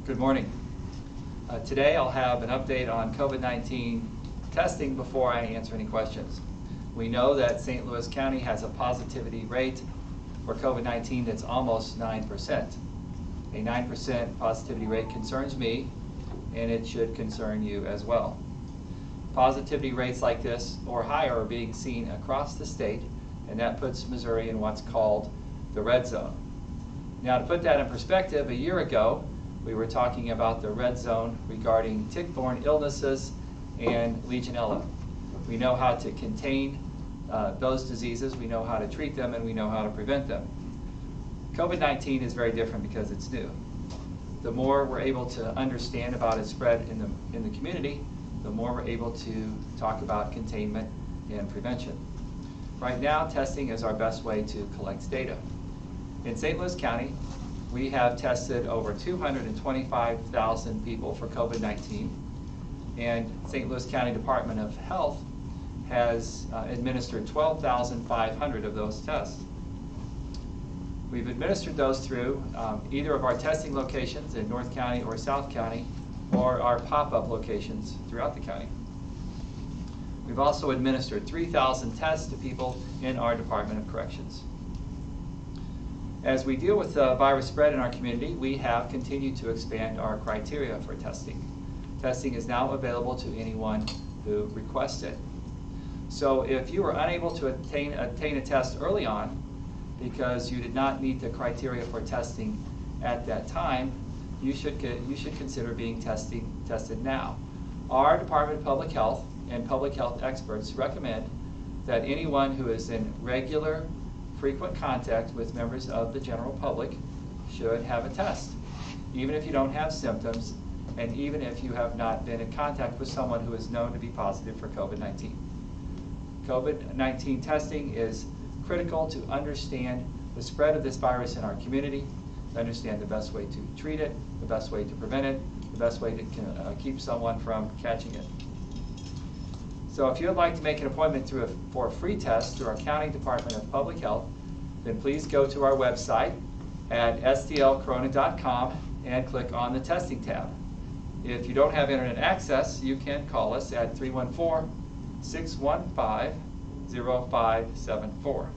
Good morning. Today I'll have an update on COVID-19 testing before I answer any questions. We know that St. Louis County has a positivity rate for COVID-19 that's almost 9%. A 9% positivity rate concerns me, and it should concern you as well. Positivity rates like this or higher are being seen across the state, and that puts Missouri in what's called the red zone. Now, to put that in perspective, a year ago we were talking about the red zone regarding tick-borne illnesses and Legionella. We know how to contain those diseases, we know how to treat them, and we know how to prevent them. COVID-19 is very different because it's new. The more we're able to understand about its spread in the community, the more we're able to talk about containment and prevention. Right now, testing is our best way to collect data. In St. Louis County, we have tested over 225,000 people for COVID-19, and St. Louis County Department of Health has administered 12,500 of those tests. We've administered those through either of our testing locations in North County or South County, or our pop-up locations throughout the county. We've also administered 3,000 tests to people in our Department of Corrections. As we deal with the virus spread in our community, we have continued to expand our criteria for testing. Testing is now available to anyone who requests it. So if you were unable to obtain a test early on because you did not meet the criteria for testing at that time, you should consider being tested now. Our Department of Public Health and public health experts recommend that anyone who is in regular, frequent contact with members of the general public should have a test, even if you don't have symptoms and even if you have not been in contact with someone who is known to be positive for COVID-19. COVID-19 testing is critical to understand the spread of this virus in our community, to understand the best way to treat it, the best way to prevent it, the best way to keep someone from catching it. So if you would like to make an appointment for a free test through our County Department of Public Health, then please go to our website at stlcorona.com and click on the testing tab. If you don't have internet access, you can call us at 314-615-0574.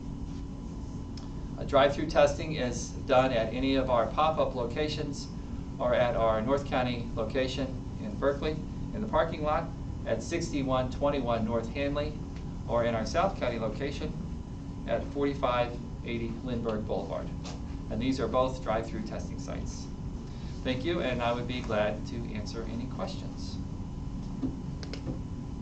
Drive-through testing is done at any of our pop-up locations or at our North County location in Berkeley in the parking lot, at 6121 North Hanley, or in our South County location at 4580 Lindbergh Boulevard. And these are both drive-through testing sites. Thank you, and I would be glad to answer any questions.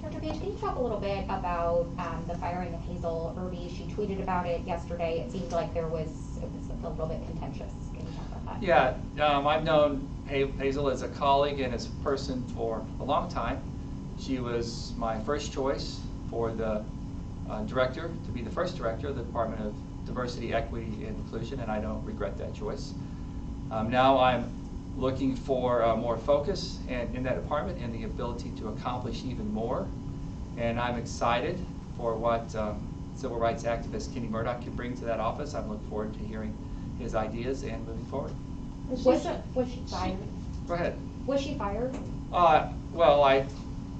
Dr. Page, can you talk a little bit about the firing of Hazel Erby? She tweeted about it yesterday. It seemed like it was a little bit contentious. Can you talk about that? Yeah, I've known Hazel as a colleague and as a person for a long time. She was my first choice for the director, to be the first director of the Department of Diversity, Equity, and Inclusion, and I don't regret that choice. Now I'm looking for more focus in that department and the ability to accomplish even more. And I'm excited for what civil rights activist Kenny Murdoch can bring to that office. I'm looking forward to hearing his ideas and moving forward. Was she fired? Go ahead. Was she fired? Well,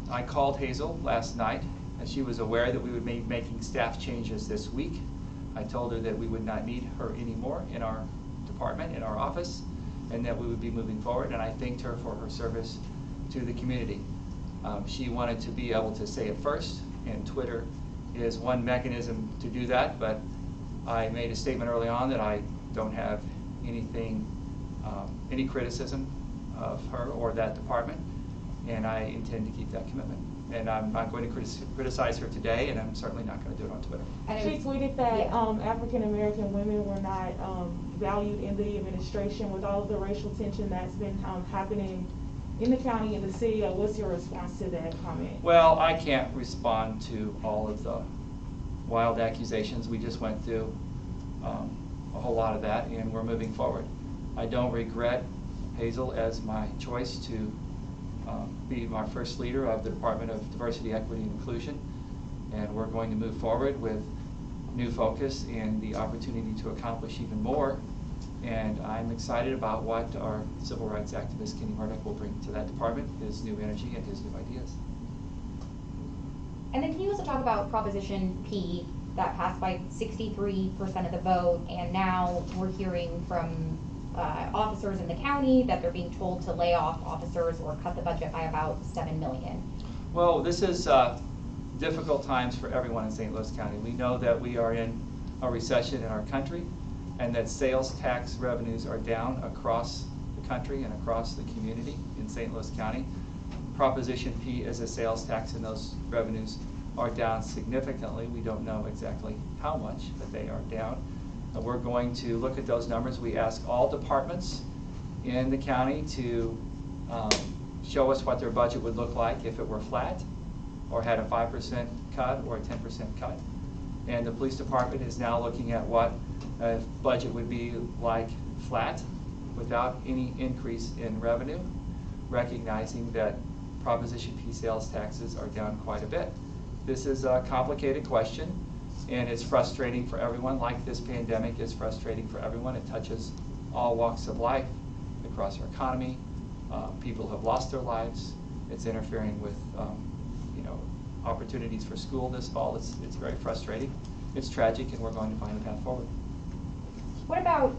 I called Hazel last night, and she was aware that we would be making staff changes this week. I told her that we would not need her anymore in our department, in our office, and that we would be moving forward, and I thanked her for her service to the community. She wanted to be able to say it first, and Twitter is one mechanism to do that, but I made a statement early on that I don't have anything, any criticism of her or that department, and I intend to keep that commitment. And I'm not going to criticize her today, and I'm certainly not going to do it on Twitter. She tweeted that African American women were not valued in the administration with all of the racial tension that's been happening in the county and the city. What's your response to that comment? Well, I can't respond to all of the wild accusations. We just went through a whole lot of that, and we're moving forward. I don't regret Hazel as my choice to be our first leader of the Department of Diversity, Equity, and Inclusion, and we're going to move forward with new focus and the opportunity to accomplish even more And I'm excited about what our civil rights activist Kenny Murdoch will bring to that department, his new energy and his new ideas. And then can you also talk about Proposition P that passed by 63% of the vote, and now we're hearing from officers in the county that they're being told to lay off officers or cut the budget by about $7 million. Well, this is difficult times for everyone in St. Louis County. We know that we are in a recession in our country, and that sales tax revenues are down across the country and across the community in St. Louis County. Proposition P is a sales tax, and those revenues are down significantly. We don't know exactly how much, but they are down. We're going to look at those numbers. We ask all departments in the county to show us what their budget would look like if it were flat, or had a 5% cut or a 10% cut. And the police department is now looking at what a budget would be like flat without any increase in revenue, recognizing that Proposition P sales taxes are down quite a bit. This is a complicated question, and it's frustrating for everyone, like this pandemic is frustrating for everyone. It touches all walks of life across our economy. People have lost their lives. It's interfering with opportunities for school this fall. It's very frustrating. It's tragic, and we're going to find a path forward. What about,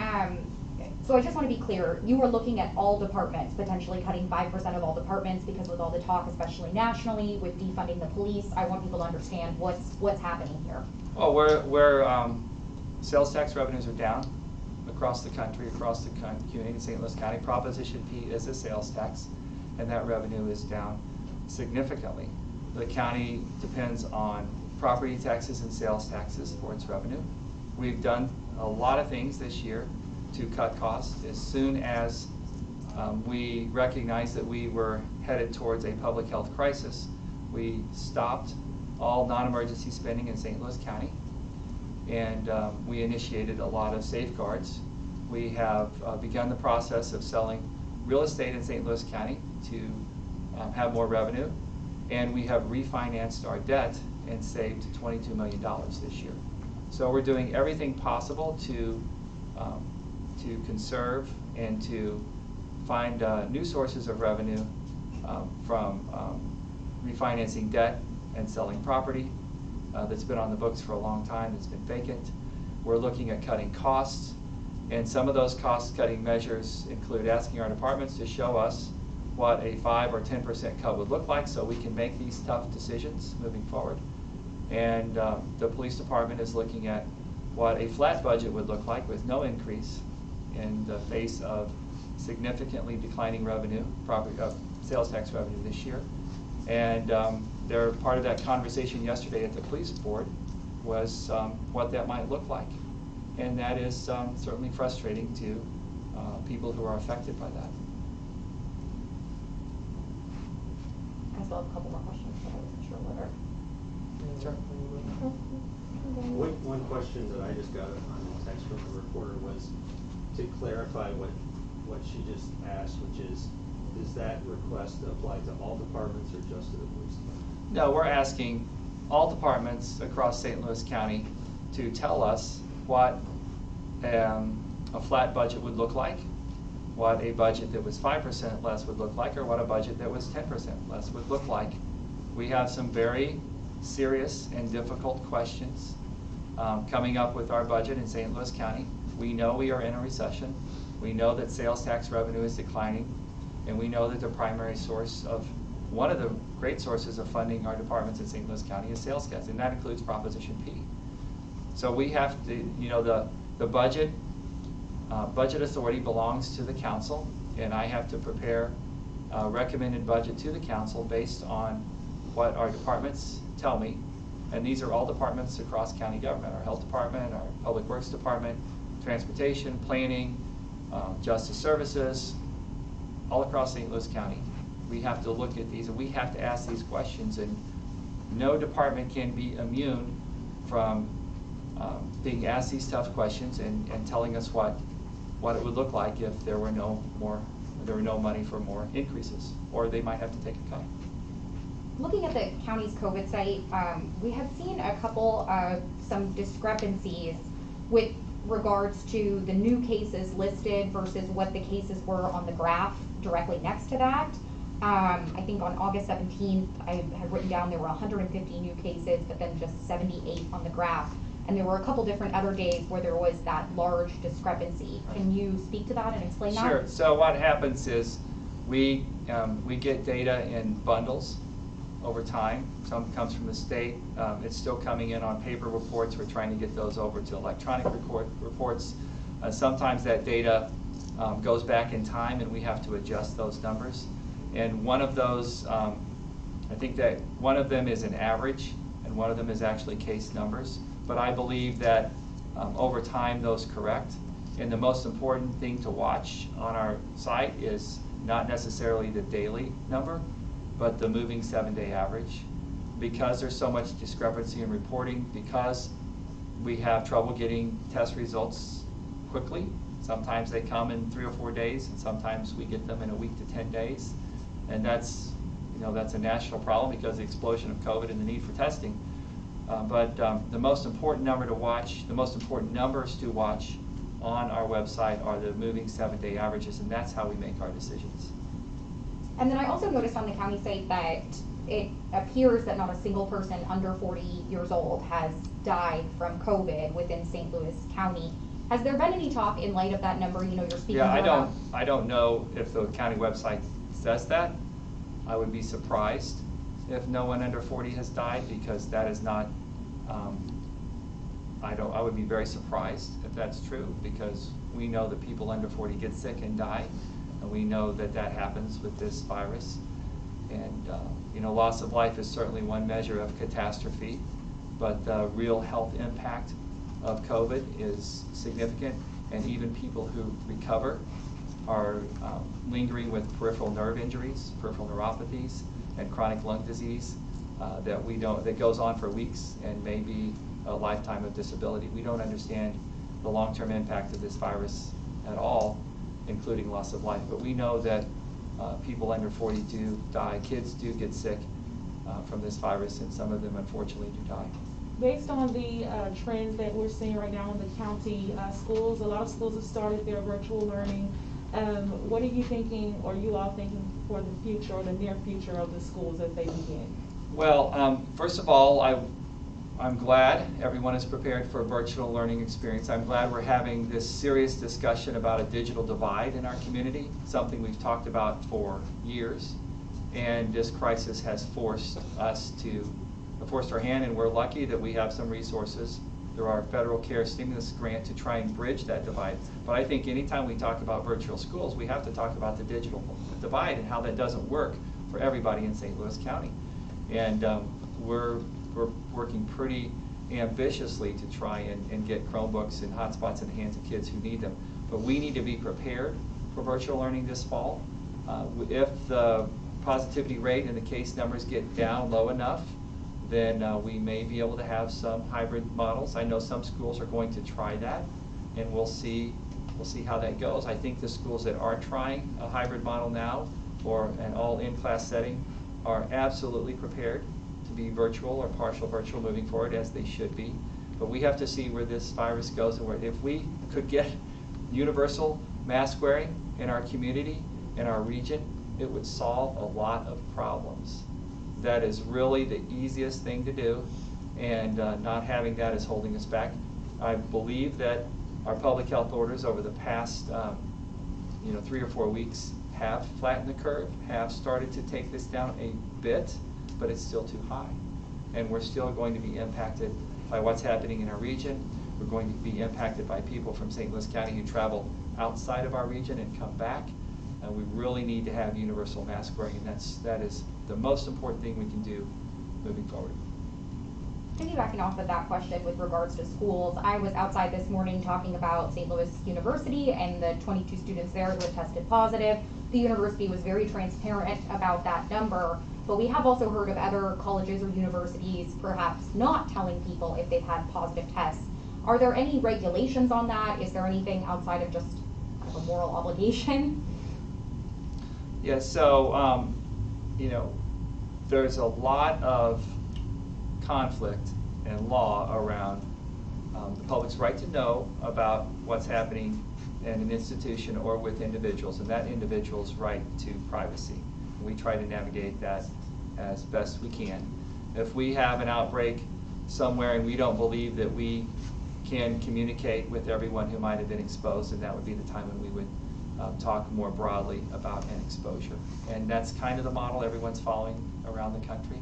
so I just want to be clear, you were looking at all departments, potentially cutting 5% of all departments, because with all the talk, especially nationally, with defunding the police, I want people to understand what's happening here. Well, we're sales tax revenues are down across the country, across the community in St. Louis County. Proposition P is a sales tax, and that revenue is down significantly. The county depends on property taxes and sales taxes for its revenue. We've done a lot of things this year to cut costs. As soon as we recognized that we were headed towards a public health crisis, we stopped all non-emergency spending in St. Louis County, and we initiated a lot of safeguards. We have begun the process of selling real estate in St. Louis County to have more revenue, and we have refinanced our debt and saved $22 million this year. So we're doing everything possible to conserve and to find new sources of revenue from refinancing debt and selling property that's been on the books for a long time, that's been vacant. We're looking at cutting costs, and some of those cost-cutting measures include asking our departments to show us what a 5 or 10% cut would look like so we can make these tough decisions moving forward. And the police department is looking at what a flat budget would look like with no increase in the face of significantly declining revenue, sales tax revenue this year. And they're part of that conversation yesterday at the police board was what that might look like. And that is certainly frustrating to people who are affected by that. I still have a couple more questions, but I wasn't sure whether. Sure. One question that I just got on the text from the reporter was to clarify what she just asked, which is, does that request apply to all departments or just to the police department? No, we're asking all departments across St. Louis County to tell us what a flat budget would look like, what a budget that was 5% less would look like, or what a budget that was 10% less would look like. We have some very serious and difficult questions coming up with our budget in St. Louis County. We know we are in a recession. We know that sales tax revenue is declining, and we know that the primary source of, one of the great sources of funding our departments in St. Louis County is sales tax, and that includes Proposition P. So we have to, the budget authority belongs to the council, and I have to prepare a recommended budget to the council based on what our departments tell me. And these are all departments across county government, our health department, our public works department, transportation, planning, justice services, all across St. Louis County. We have to look at these, and we have to ask these questions, and no department can be immune from being asked these tough questions and telling us what it would look like if there were no money for more increases, or they might have to take a cut. Looking at the county's COVID site, we have seen a couple of some discrepancies with regards to the new cases listed versus what the cases were on the graph directly next to that. I think on August 17th, I had written down there were 150 new cases, but then just 78 on the graph. And there were a couple different other days where there was that large discrepancy. Can you speak to that and explain that? Sure. So what happens is we get data in bundles over time. Some comes from the state. It's still coming in on paper reports. We're trying to get those over to electronic reports. Sometimes that data goes back in time and we have to adjust those numbers. And one of those, I think that one of them is an average and one of them is actually case numbers. But I believe that over time those correct. And the most important thing to watch on our site is not necessarily the daily number, but the moving 7-day average. Because there's so much discrepancy in reporting, because we have trouble getting test results quickly. Sometimes they come in 3 or 4 days, and sometimes we get them in a week to 10 days. And that's, that's a national problem because of the explosion of COVID and the need for testing. But the most important number to watch, the most important numbers to watch on our website are the moving 7-day averages, and that's how we make our decisions. And then I also noticed on the county site that it appears that not a single person under 40 years old has died from COVID within St. Louis County. Has there been any talk in light of that number? You're speaking about. I don't know if the county website says that. I would be surprised if no one under 40 has died, because that is not, I would be very surprised if that's true, because we know that people under 40 get sick and die, and we know that that happens with this virus. And loss of life is certainly one measure of catastrophe, but the real health impact of COVID is significant, and even people who recover are lingering with peripheral nerve injuries, peripheral neuropathies, and chronic lung disease that goes on for weeks and maybe a lifetime of disability. We don't understand the long-term impact of this virus at all, including loss of life. But we know that people under 40 do die. Kids do get sick from this virus, and some of them unfortunately do die. Based on the trends that we're seeing right now in the county schools, a lot of schools have started their virtual learning. What are you thinking, or you all thinking, for the future or the near future of the schools as they begin? Well, first of all, I'm glad everyone is prepared for a virtual learning experience. I'm glad we're having this serious discussion about a digital divide in our community, something we've talked about for years. And this crisis has forced our hand, and we're lucky that we have some resources through our federal CARES stimulus grant to try and bridge that divide. But I think anytime we talk about virtual schools, we have to talk about the digital divide and how that doesn't work for everybody in St. Louis County. And we're working pretty ambitiously to try and get Chromebooks and hotspots in the hands of kids who need them. But we need to be prepared for virtual learning this fall. If the positivity rate and the case numbers get down low enough, then we may be able to have some hybrid models. I know some schools are going to try that, and we'll see how that goes. I think the schools that are trying a hybrid model now, or an all in-class setting, are absolutely prepared to be virtual or partial virtual moving forward, as they should be. But we have to see where this virus goes, and if we could get universal mask wearing in our community, in our region, it would solve a lot of problems. That is really the easiest thing to do, and not having that is holding us back. I believe that our public health orders over the past 3 or 4 weeks have flattened the curve, have started to take this down a bit, but it's still too high. And we're still going to be impacted by what's happening in our region. We're going to be impacted by people from St. Louis County who travel outside of our region and come back. We really need to have universal mask wearing, and that is the most important thing we can do moving forward. Piggybacking off of that question with regards to schools, I was outside this morning talking about St. Louis University and the 22 students there who had tested positive. The university was very transparent about that number, but we have also heard of other colleges or universities perhaps not telling people if they've had positive tests. Are there any regulations on that? Is there anything outside of just a moral obligation? Yeah, so there's a lot of conflict and law around the public's right to know about what's happening in an institution or with individuals, and that individual's right to privacy. We try to navigate that as best we can. If we have an outbreak somewhere and we don't believe that we can communicate with everyone who might have been exposed, and that would be the time when we would talk more broadly about an exposure. And that's kind of the model everyone's following around the country.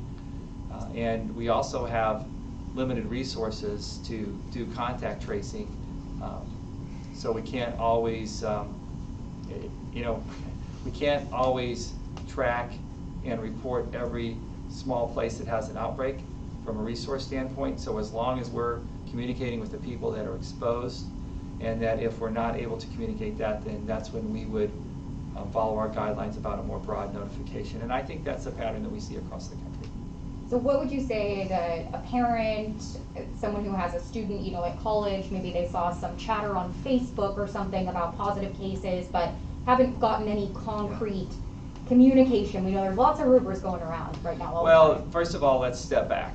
And we also have limited resources to do contact tracing, so we can't always, we can't always track and report every small place that has an outbreak from a resource standpoint. So as long as we're communicating with the people that are exposed, and that if we're not able to communicate that, then that's when we would follow our guidelines about a more broad notification. And I think that's a pattern that we see across the country. So what would you say that a parent, someone who has a student, at college, maybe they saw some chatter on Facebook or something about positive cases, but haven't gotten any concrete communication? We know there's lots of rumors going around right now. Well, first of all, let's step back.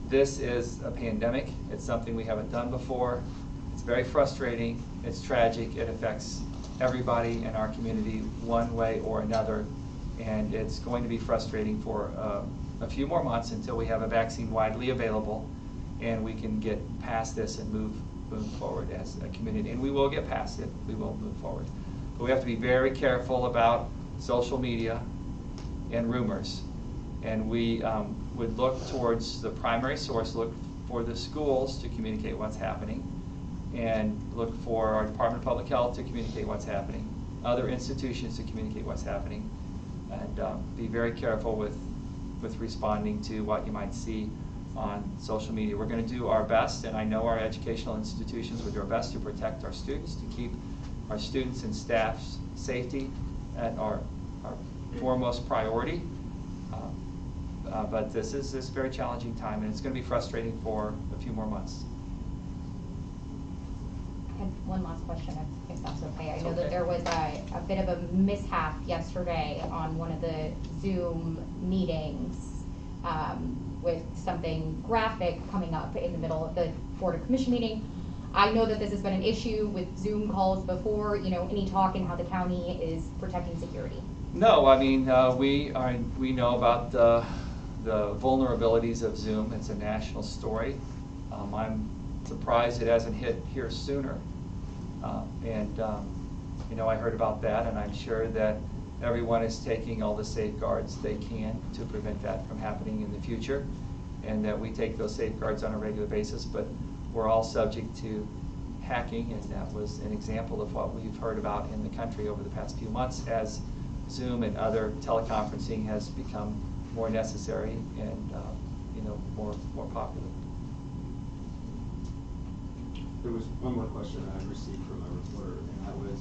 This is a pandemic. It's something we haven't done before. It's very frustrating. It's tragic. It affects everybody in our community one way or another, and it's going to be frustrating for a few more months until we have a vaccine widely available and we can get past this and move forward as a community. And we will get past it. We will move forward. But we have to be very careful about social media and rumors. And we would look towards the primary source, look for the schools to communicate what's happening, and look for our Department of Public Health to communicate what's happening, other institutions to communicate what's happening, and be very careful with responding to what you might see on social media. We're going to do our best, and I know our educational institutions will do our best to protect our students, to keep our students and staff's safety at our foremost priority. But this is a very challenging time, and it's going to be frustrating for a few more months. I have one last question, if that's okay. I know Okay. that there was a bit of a mishap yesterday on one of the Zoom meetings with something graphic coming up in the middle of the Board of Commission meeting. I know that this has been an issue with Zoom calls before. Any talk in how the county is protecting security? No, I mean, we know about the vulnerabilities of Zoom. It's a national story. I'm surprised it hasn't hit here sooner. I heard about that, and I'm sure that everyone is taking all the safeguards they can to prevent that from happening in the future, and that we take those safeguards on a regular basis. But we're all subject to hacking, and that was an example of what we've heard about in the country over the past few months as Zoom and other teleconferencing has become more necessary and more popular. There was one more question I received from a reporter, and that was,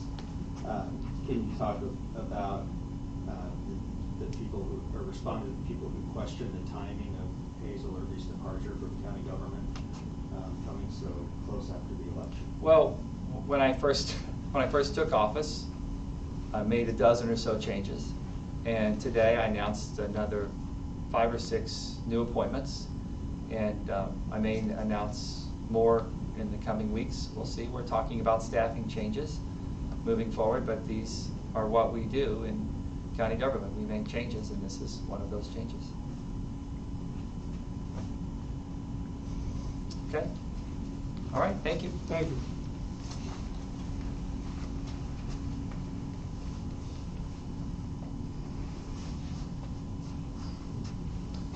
can you talk about the people who, or respond to the people who question the timing of Hazel Erby's departure from county government coming so close after the election? Well, when I first took office, I made a dozen or so changes, and today I announced another 5 or 6 new appointments, and I may announce more in the coming weeks. We'll see. We're talking about staffing changes moving forward, but these are what we do in county government. We make changes, and this is one of those changes. Okay? All right, thank you. Thank you.